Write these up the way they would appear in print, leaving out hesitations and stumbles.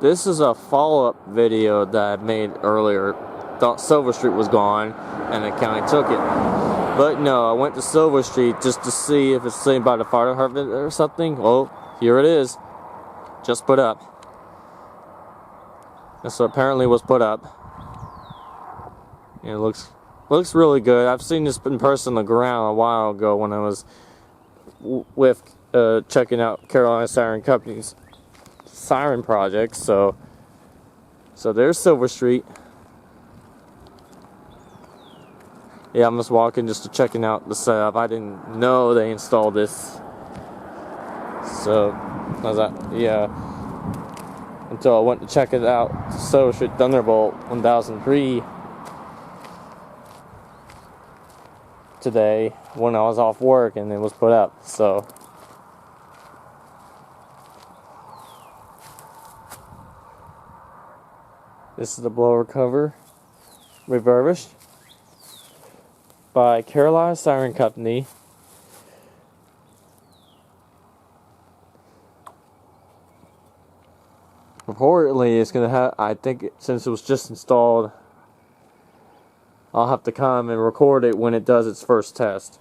This is a follow-up video that I made earlier. Thought Silverstreet was gone, and the county took it. But no, I went to Silverstreet just to see if it's seen by the fire department or something. Well, here it is. Just put up. And so apparently it was put up. And it looks really good. I've seen this in person on the ground a while ago when I was with checking out Carolina Siren Company's Siren project. So there's Silverstreet. Yeah, I'm just walking just to checking out the setup. I didn't know they installed this. So until I went to check it out. Silverstreet Thunderbolt 1003 today when I was off work, and it was put up. So this is the blower cover, refurbished by Carolina Siren Company. Reportedly, it's gonna have. I think since it was just installed, I'll have to come and record it when it does its first test.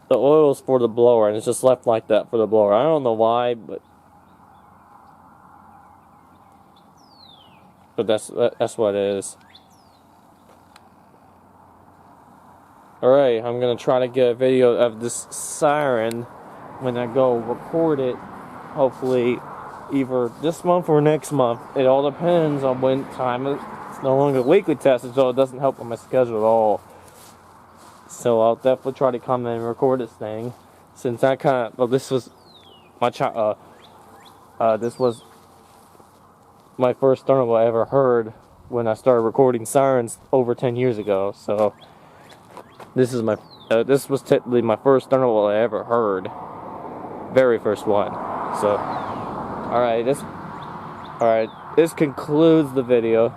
The oil's for the blower, and it's just left like that for the blower. I don't know why, but that's what it is. Alright, I'm gonna try to get a video of this siren when I go record it. Hopefully, either this month or next month. It all depends on when time. It's no longer weekly tested, so it doesn't help with my schedule at all. So I'll definitely try to come in and record this thing. Since I this was my this was my first Thunderbolt I ever heard when I started recording sirens over 10 years ago. So this is this was technically my first Thunderbolt I ever heard, very first one. So, all right, this concludes the video.